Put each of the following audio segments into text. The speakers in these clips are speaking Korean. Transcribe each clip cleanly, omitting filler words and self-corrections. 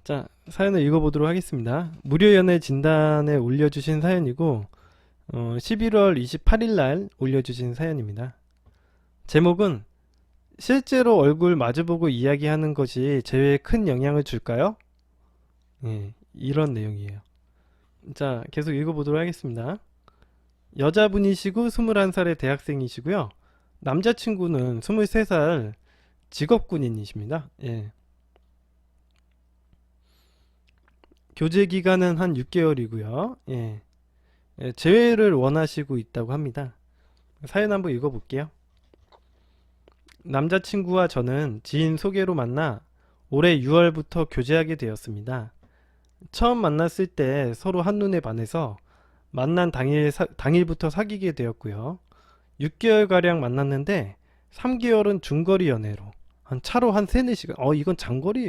자, 사연을 읽어보도록 하겠습니다. 무료 연애 진단에 올려주신 사연이고, 11월 28일 날 올려주신 사연입니다. 제목은 실제로 얼굴 마주보고 이야기하는 것이 재회에 큰 영향을 줄까요? 예, 이런 내용이에요. 자, 계속 읽어보도록 하겠습니다. 여자분이시고 21살의 대학생이시고요. 남자친구는 23살 직업군인이십니다. 예. 교제 기간은 한 6개월이고요. 예. 재회를 원하시고 있다고 합니다. 사연 한번 읽어볼게요. 남자친구와 저는 지인 소개로 만나 올해 6월부터 교제하게 되었습니다. 처음 만났을 때 서로 한눈에 반해서 만난 당일부터 사귀게 되었고요. 6개월가량 만났는데 3개월은 중거리 연애로 차로 한 3, 4시간. 이건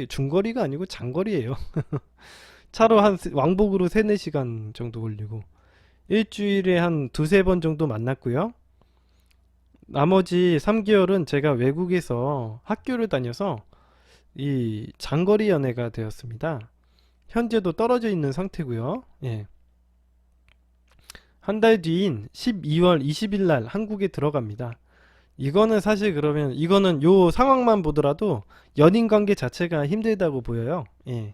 중거리가 아니고 장거리예요. 차로 왕복으로 3, 4시간 정도 걸리고 일주일에 한 두세 번 정도 만났고요. 나머지 3개월은 제가 외국에서 학교를 다녀서 이 장거리 연애가 되었습니다. 현재도 떨어져 있는 상태고요. 예. 한 달 뒤인 12월 20일 날 한국에 들어갑니다. 이거는 사실 그러면 이거는 요 상황만 보더라도 연인 관계 자체가 힘들다고 보여요. 예.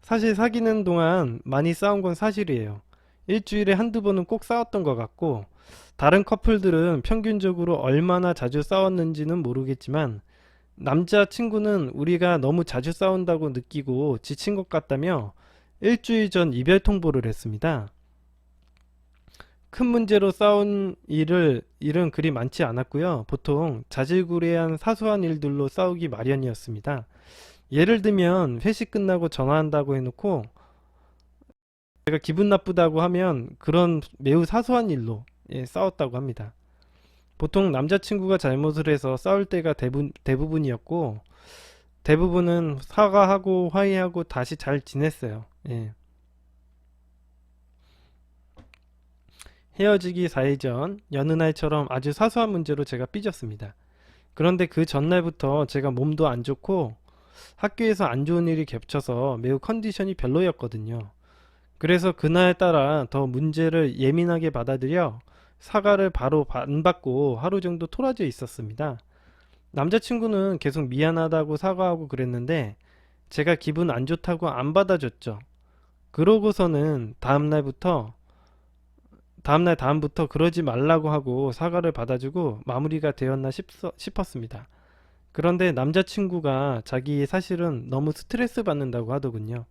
사실 사귀는 동안 많이 싸운 건 사실이에요. 일주일에 한두 번은 꼭 싸웠던 것 같고, 다른 커플들은 평균적으로 얼마나 자주 싸웠는지는 모르겠지만, 남자친구는 우리가 너무 자주 싸운다고 느끼고 지친 것 같다며 일주일 전 이별 통보를 했습니다. 큰 문제로 싸운 일은 그리 많지 않았고요. 보통 자질구레한 사소한 일들로 싸우기 마련이었습니다. 예를 들면 회식 끝나고 전화한다고 해놓고 제가 기분 나쁘다고 하면 그런 매우 사소한 일로 싸웠다고 합니다. 보통 남자친구가 잘못을 해서 싸울 때가 대부분이었고 대부분은 사과하고 화해하고 다시 잘 지냈어요. 예. 헤어지기 4일 전 여느 날처럼 아주 사소한 문제로 제가 삐졌습니다. 그런데 그 전날부터 제가 몸도 안 좋고 학교에서 안 좋은 일이 겹쳐서 매우 컨디션이 별로였거든요. 그래서 그날따라 더 문제를 예민하게 받아들여 사과를 바로 안 받고 하루 정도 토라져 있었습니다. 남자친구는 계속 미안하다고 사과하고 그랬는데 제가 기분 안 좋다고 안 받아줬죠. 그러고서는 다음부터 그러지 말라고 하고 사과를 받아주고 마무리가 되었나 싶었습니다. 그런데 남자친구가 자기 사실은 너무 스트레스 받는다고 하더군요.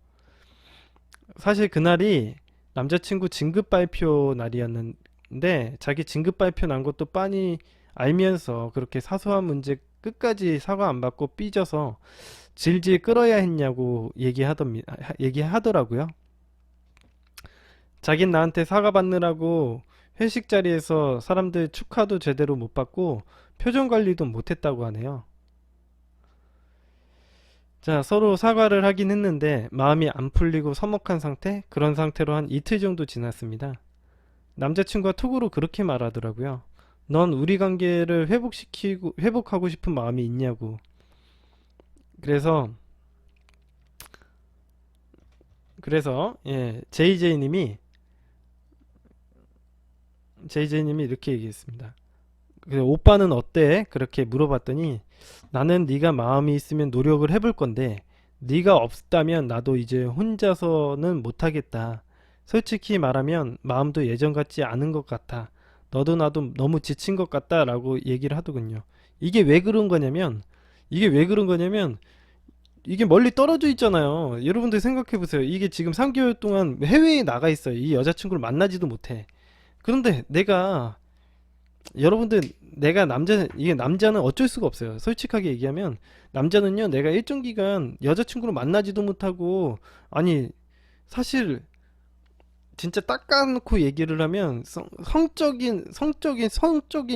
사실 그날이 남자친구 진급 발표 날이었는데 자기 진급 발표 난 것도 빤히 알면서 그렇게 사소한 문제 끝까지 사과 안 받고 삐져서 질질 끌어야 했냐고 얘기하더라고요. 자긴 나한테 사과 받느라고 회식 자리에서 사람들 축하도 제대로 못 받고 표정 관리도 못 했다고 하네요. 자, 서로 사과를 하긴 했는데 마음이 안 풀리고 서먹한 상태? 그런 상태로 한 이틀 정도 지났습니다. 남자친구가 톡으로 그렇게 말하더라고요. 넌 우리 관계를 회복하고 싶은 마음이 있냐고. 그래서 JJ님이 이렇게 얘기했습니다. 오빠는 어때? 그렇게 물어봤더니 나는 네가 마음이 있으면 노력을 해볼 건데 네가 없다면 나도 이제 혼자서는 못하겠다. 솔직히 말하면 마음도 예전 같지 않은 것 같아. 너도 나도 너무 지친 것 같다 라고 얘기를 하더군요. 이게 왜 그런 거냐면 이게 멀리 떨어져 있잖아요. 여러분들 생각해 보세요. 이게 지금 3개월 동안 해외에 나가 있어요. 이 여자친구를 만나지도 못해. 그런데 여러분들 이게 남자는 어쩔 수가 없어요. 솔직하게 얘기하면 남자는요, 내가 일정 기간 여자친구를 만나지도 못하고, 아니 사실 진짜 딱 까놓고 얘기를 하면 성적인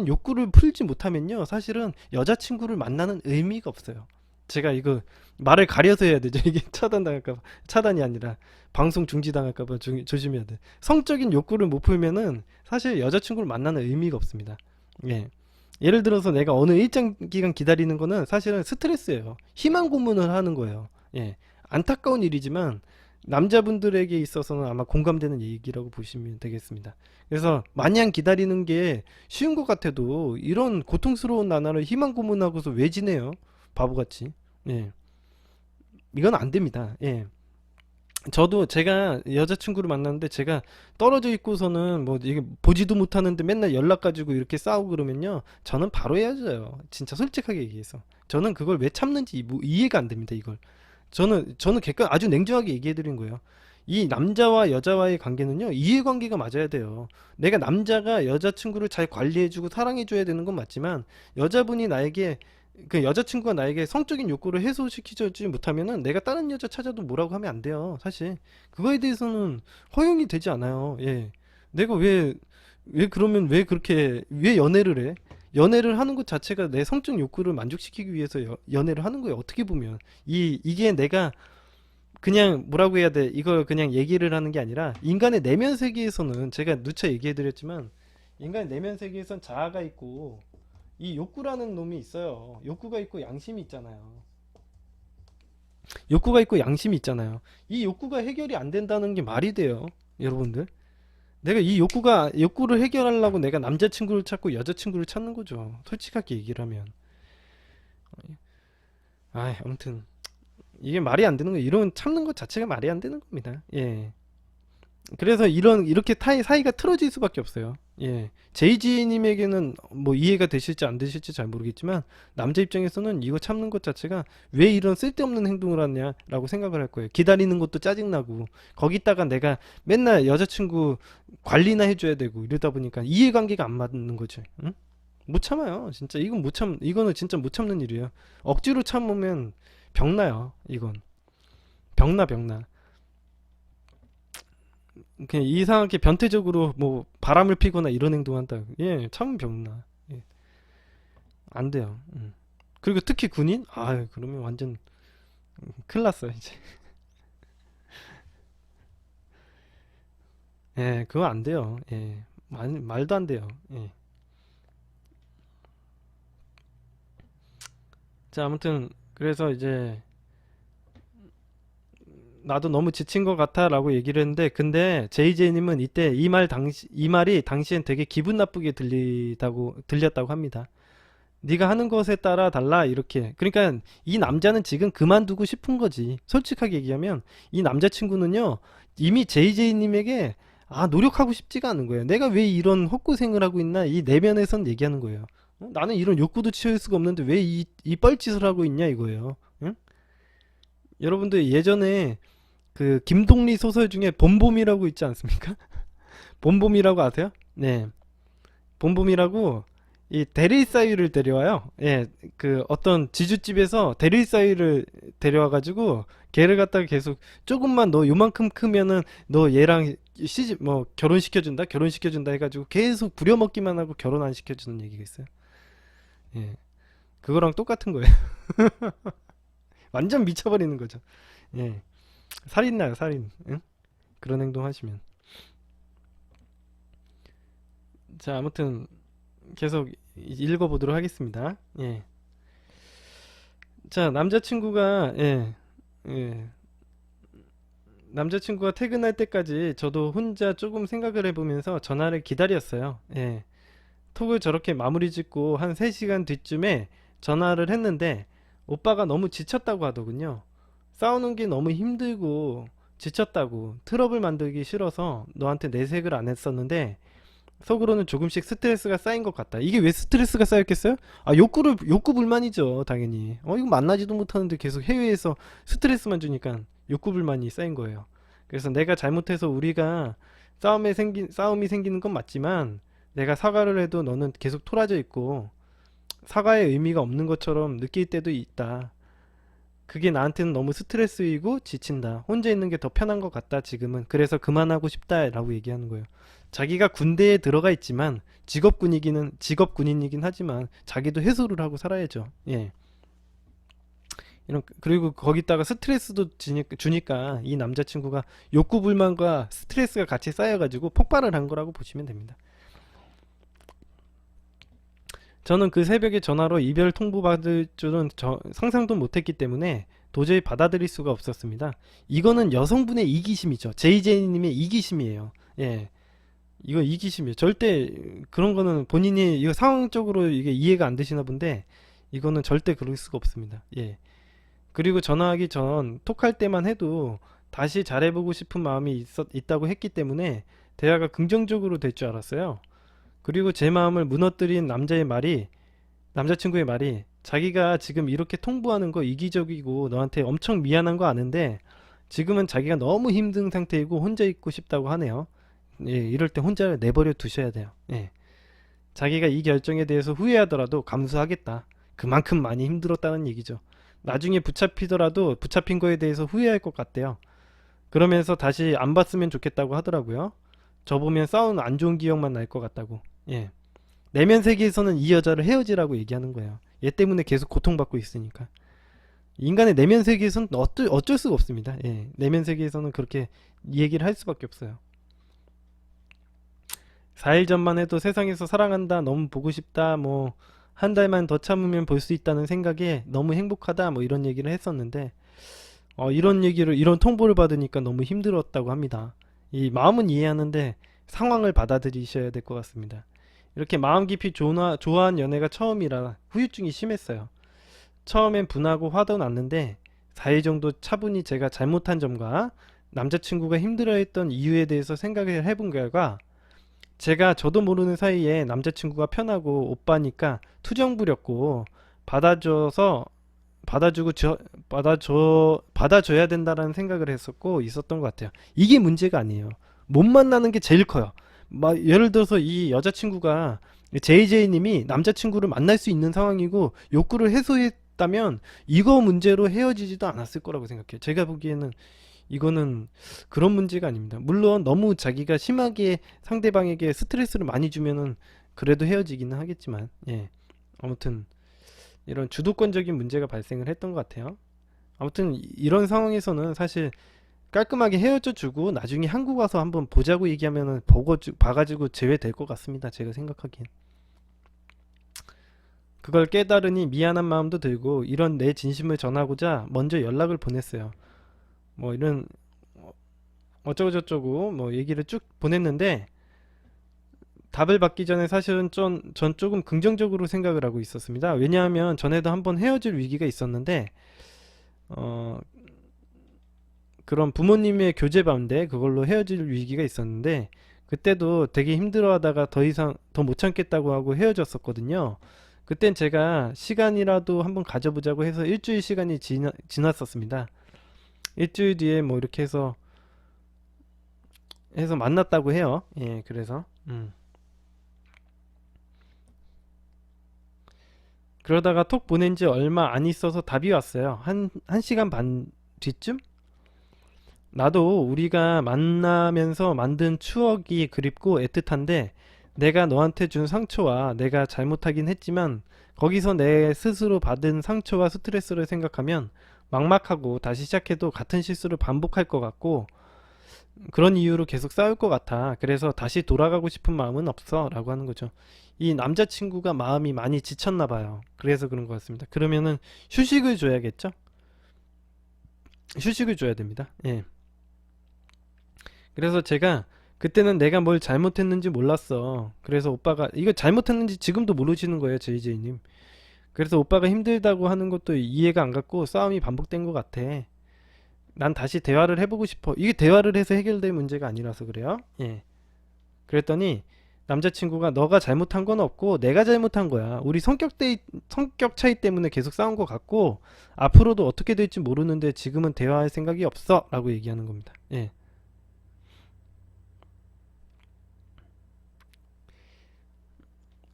욕구를 풀지 못하면요, 사실은 여자친구를 만나는 의미가 없어요. 제가 이거 말을 가려서 해야 되죠. 이게 차단이 아니라 방송 중지당할까봐 조심해야 돼. 성적인 욕구를 못 풀면은 사실 여자친구를 만나는 의미가 없습니다. 예. 예를 들어서 내가 어느 일정 기간 기다리는 거는 사실은 스트레스예요. 희망 고문을 하는 거예요. 예. 안타까운 일이지만 남자분들에게 있어서는 아마 공감되는 얘기라고 보시면 되겠습니다. 그래서 마냥 기다리는 게 쉬운 것 같아도 이런 고통스러운 나날을 희망 고문하고서 왜 지내요? 바보같이. 예. 이건 안 됩니다. 예. 저도 제가 여자친구를 만났는데 제가 떨어져 있고서는 뭐 이게 보지도 못하는데 맨날 연락 가지고 이렇게 싸우고 그러면요. 저는 바로 헤어져요. 진짜 솔직하게 얘기해서. 저는 그걸 왜 참는지 뭐 이해가 안 됩니다, 이걸. 저는 객관 아주 냉정하게 얘기해 드린 거예요. 이 남자와 여자와의 관계는요, 이해관계가 맞아야 돼요. 내가 남자가 여자친구를 잘 관리해주고 사랑해줘야 되는 건 맞지만, 여자분이 나에게, 그 여자친구가 나에게 성적인 욕구를 해소시키지 못하면은 내가 다른 여자 찾아도 뭐라고 하면 안 돼요, 사실. 그거에 대해서는 허용이 되지 않아요, 예. 내가 왜 그러면 왜 그렇게, 왜 연애를 해? 연애를 하는 것 자체가 내 성적 욕구를 만족시키기 위해서 연애를 하는 거예요, 어떻게 보면. 이게 내가 그냥 뭐라고 해야 돼? 이걸 그냥 얘기를 하는 게 아니라 인간의 내면 세계에서는 제가 누차 얘기해 드렸지만 인간의 내면 세계에선 자아가 있고 이 욕구라는 놈이 있어요. 욕구가 있고 양심이 있잖아요. 욕구가 있고 양심이 있잖아요. 이 욕구가 해결이 안 된다는 게 말이 돼요, 여러분들? 내가 이 욕구를 해결하려고 내가 남자친구를 찾고 여자친구를 찾는 거죠. 솔직하게 얘기를 하면. 아무튼 이게 말이 안 되는 거예요. 이런 참는 것 자체가 말이 안 되는 겁니다. 예. 그래서 이렇게 사이가 틀어질 수밖에 없어요. 예. 제이지님에게는 뭐 이해가 되실지 안 되실지 잘 모르겠지만 남자 입장에서는 이거 참는 것 자체가 왜 이런 쓸데없는 행동을 하냐라고 생각을 할 거예요. 기다리는 것도 짜증나고 거기다가 내가 맨날 여자친구 관리나 해줘야 되고 이러다 보니까 이해관계가 안 맞는 거지. 응? 못 참아요. 진짜 이거는 진짜 못 참는 일이에요. 억지로 참으면 병나요. 이건 병나. 그냥 이상하게 변태적으로 뭐 바람을 피거나 이런 행동한다. 예, 참 병나. 예, 안 돼요. 그리고 특히 군인? 그러면 완전 큰일 났어 이제. 예, 그거 안 돼요. 예, 말도 안 돼요. 예. 자, 아무튼 그래서 이제 나도 너무 지친 것 같아라고 얘기를 했는데 근데 JJ님은 이때 이 말이 당시엔 되게 기분 나쁘게 들렸다고 합니다. 네가 하는 것에 따라 달라 이렇게. 그러니까 이 남자는 지금 그만두고 싶은 거지. 솔직하게 얘기하면 이 남자친구는요 이미 JJ님에게 노력하고 싶지가 않은 거예요. 내가 왜 이런 헛고생을 하고 있나 이 내면에선 얘기하는 거예요. 나는 이런 욕구도 치울 수가 없는데 왜 이 뻘짓을 하고 있냐 이거예요. 응? 여러분들 예전에 그 김동리 소설 중에 봄봄이라고 있지 않습니까? 봄봄이라고 아세요? 네. 봄봄이라고 이 대릴사유를 데려와요. 예, 그 어떤 지주집에서 대릴사유를 데려와 가지고 걔를 갖다가 계속 조금만 너 요만큼 크면은 너 얘랑 시집 뭐 결혼시켜준다 해가지고 계속 부려먹기만 하고 결혼 안 시켜주는 얘기가 있어요. 예, 그거랑 똑같은 거예요. 완전 미쳐버리는 거죠. 예, 살인 나요, 살인. 응? 그런 행동 하시면. 자, 아무튼 계속 읽어보도록 하겠습니다. 예. 자, 예, 남자친구가 퇴근할 때까지 저도 혼자 조금 생각을 해보면서 전화를 기다렸어요. 예. 톡을 저렇게 마무리 짓고 한 3시간 뒤쯤에 전화를 했는데 오빠가 너무 지쳤다고 하더군요. 싸우는 게 너무 힘들고 지쳤다고 트러블 만들기 싫어서 너한테 내색을 안 했었는데 속으로는 조금씩 스트레스가 쌓인 것 같다. 이게 왜 스트레스가 쌓였겠어요? 욕구 불만이죠, 당연히. 이거 만나지도 못하는데 계속 해외에서 스트레스만 주니까 욕구 불만이 쌓인 거예요. 그래서 내가 잘못해서 우리가 싸움이 생기는 건 맞지만 내가 사과를 해도 너는 계속 토라져 있고 사과의 의미가 없는 것처럼 느낄 때도 있다. 그게 나한테는 너무 스트레스이고 지친다. 혼자 있는 게 더 편한 것 같다, 지금은. 그래서 그만하고 싶다, 라고 얘기하는 거예요. 자기가 군대에 들어가 있지만, 직업 군인이긴 하지만, 자기도 해소를 하고 살아야죠. 예. 그리고 거기다가 스트레스도 주니까, 이 남자친구가 욕구불만과 스트레스가 같이 쌓여가지고 폭발을 한 거라고 보시면 됩니다. 저는 그 새벽에 전화로 이별 통보받을 줄은 상상도 못했기 때문에 도저히 받아들일 수가 없었습니다. 이거는 여성분의 이기심이죠. JJ님의 이기심이에요. 예. 이거 이기심이에요. 절대 그런 거는 본인이 이거 상황적으로 이게 이해가 안 되시나 본데 이거는 절대 그럴 수가 없습니다. 예. 그리고 전화하기 전 톡할 때만 해도 다시 잘해보고 싶은 마음이 있다고 했기 때문에 대화가 긍정적으로 될 줄 알았어요. 그리고 제 마음을 무너뜨린 남자친구의 말이 자기가 지금 이렇게 통보하는 거 이기적이고 너한테 엄청 미안한 거 아는데 지금은 자기가 너무 힘든 상태이고 혼자 있고 싶다고 하네요. 예, 이럴 때 혼자 내버려 두셔야 돼요. 예. 자기가 이 결정에 대해서 후회하더라도 감수하겠다. 그만큼 많이 힘들었다는 얘기죠. 나중에 붙잡히더라도 붙잡힌 거에 대해서 후회할 것 같대요. 그러면서 다시 안 봤으면 좋겠다고 하더라고요. 저 보면 싸우는 안 좋은 기억만 날 것 같다고. 예. 내면 세계에서는 이 여자를 헤어지라고 얘기하는 거예요. 얘 때문에 계속 고통받고 있으니까. 인간의 내면 세계에서는 어쩔 수가 없습니다. 예. 내면 세계에서는 그렇게 얘기를 할 수밖에 없어요. 4일 전만 해도 세상에서 사랑한다, 너무 보고 싶다, 뭐 한 달만 더 참으면 볼 수 있다는 생각에 너무 행복하다, 뭐 이런 얘기를 했었는데 이런 통보를 받으니까 너무 힘들었다고 합니다. 이 마음은 이해하는데 상황을 받아들이셔야 될 것 같습니다. 이렇게 마음 깊이 좋아한 연애가 처음이라 후유증이 심했어요. 처음엔 분하고 화도 났는데 4일 정도 차분히 제가 잘못한 점과 남자친구가 힘들어했던 이유에 대해서 생각을 해본 결과 제가 저도 모르는 사이에 남자친구가 편하고 오빠니까 투정 부렸고 받아줘서 받아줘야 된다라는 생각을 했었고 있었던 것 같아요. 이게 문제가 아니에요. 못 만나는 게 제일 커요. 막 예를 들어서 이 여자친구가 JJ님이 남자친구를 만날 수 있는 상황이고 욕구를 해소했다면 이거 문제로 헤어지지도 않았을 거라고 생각해요. 제가 보기에는 이거는 그런 문제가 아닙니다. 물론 너무 자기가 심하게 상대방에게 스트레스를 많이 주면은 그래도 헤어지기는 하겠지만, 예. 아무튼 이런 주도권적인 문제가 발생을 했던 것 같아요. 아무튼 이런 상황에서는 사실 깔끔하게 헤어져 주고 나중에 한국 와서 한번 보자고 얘기하면은 봐가지고 제외될 것 같습니다. 제가 생각하기엔. 그걸 깨달으니 미안한 마음도 들고 이런 내 진심을 전하고자 먼저 연락을 보냈어요. 뭐 이런 어쩌고저쩌고 뭐 얘기를 쭉 보냈는데 답을 받기 전에 사실은 전 조금 긍정적으로 생각을 하고 있었습니다. 왜냐하면 전에도 한번 헤어질 위기가 있었는데 어, 그런 부모님의 교제반대 그걸로 헤어질 위기가 있었는데 그때도 되게 힘들어하다가 더 이상 더 못 참겠다고 하고 헤어졌었거든요. 그땐 제가 시간이라도 한번 가져보자고 해서 일주일 시간이 지났었습니다. 일주일 뒤에 뭐 이렇게 해서 만났다고 해요. 예, 그래서 그러다가 톡 보낸 지 얼마 안 있어서 답이 왔어요. 한 시간 반 뒤쯤? 나도 우리가 만나면서 만든 추억이 그립고 애틋한데 내가 너한테 준 상처와 내가 잘못하긴 했지만 거기서 내 스스로 받은 상처와 스트레스를 생각하면 막막하고 다시 시작해도 같은 실수를 반복할 것 같고 그런 이유로 계속 싸울 것 같아. 그래서 다시 돌아가고 싶은 마음은 없어 라고 하는 거죠. 이 남자친구가 마음이 많이 지쳤나 봐요. 그래서 그런 것 같습니다. 그러면은 휴식을 줘야겠죠? 휴식을 줘야 됩니다. 예. 그래서 제가 그때는 내가 뭘 잘못했는지 몰랐어. 그래서 오빠가 이거 잘못했는지 지금도 모르시는 거예요, JJ님. 그래서 오빠가 힘들다고 하는 것도 이해가 안 갔고 싸움이 반복된 것 같아. 난 다시 대화를 해보고 싶어. 이게 대화를 해서 해결될 문제가 아니라서 그래요. 예. 그랬더니 남자친구가 너가 잘못한 건 없고 내가 잘못한 거야. 우리 성격 차이 때문에 계속 싸운 것 같고 앞으로도 어떻게 될지 모르는데 지금은 대화할 생각이 없어 라고 얘기하는 겁니다. 예.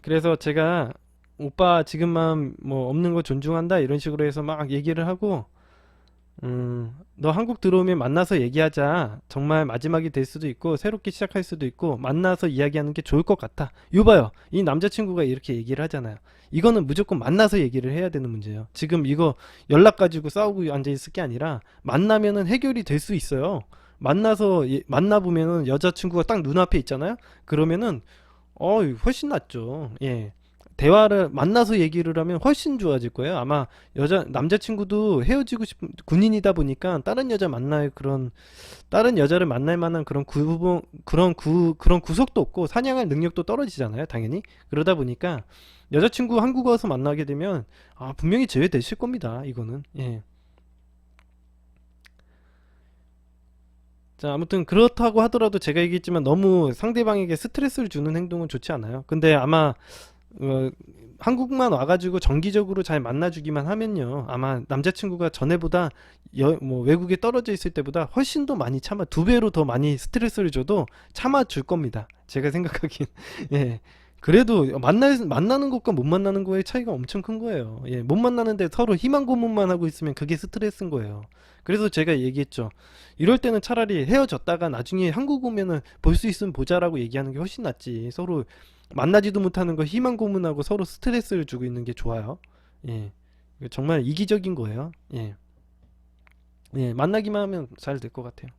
그래서 제가 오빠 지금만 뭐 없는 거 존중한다 이런 식으로 해서 막 얘기를 하고 너 한국 들어오면 만나서 얘기하자. 정말 마지막이 될 수도 있고 새롭게 시작할 수도 있고 만나서 이야기하는 게 좋을 것 같아. 이봐요. 이 남자친구가 이렇게 얘기를 하잖아요. 이거는 무조건 만나서 얘기를 해야 되는 문제예요. 지금 이거 연락 가지고 싸우고 앉아 있을 게 아니라 만나면은 해결이 될 수 있어요. 만나보면은 여자친구가 딱 눈앞에 있잖아요. 그러면은 훨씬 낫죠. 예. 대화를 만나서 얘기를 하면 훨씬 좋아질 거예요. 아마 남자친구도 헤어지고 싶은 군인이다 보니까 다른 여자 만날 그런 다른 여자를 만날 만한 그런 구석도 없고 사냥할 능력도 떨어지잖아요, 당연히. 그러다 보니까 여자친구 한국어 와서 만나게 되면 분명히 제외되실 겁니다. 이거는. 예. 자, 아무튼 그렇다고 하더라도 제가 얘기했지만 너무 상대방에게 스트레스를 주는 행동은 좋지 않아요. 근데 아마 어, 한국만 와가지고 정기적으로 잘 만나주기만 하면요. 아마 남자친구가 전에보다 뭐 외국에 떨어져 있을 때보다 훨씬 더 많이 두 배로 더 많이 스트레스를 줘도 참아줄 겁니다. 제가 생각하기엔. 예. 그래도 만나는 것과 못 만나는 거의 차이가 엄청 큰 거예요. 예. 못 만나는데 서로 희망 고문만 하고 있으면 그게 스트레스인 거예요. 그래서 제가 얘기했죠. 이럴 때는 차라리 헤어졌다가 나중에 한국 오면은 볼 수 있으면 보자라고 얘기하는 게 훨씬 낫지. 서로 만나지도 못하는 거 희망 고문하고 서로 스트레스를 주고 있는 게 좋아요. 예. 이거 정말 이기적인 거예요. 예. 예, 만나기만 하면 잘 될 것 같아요.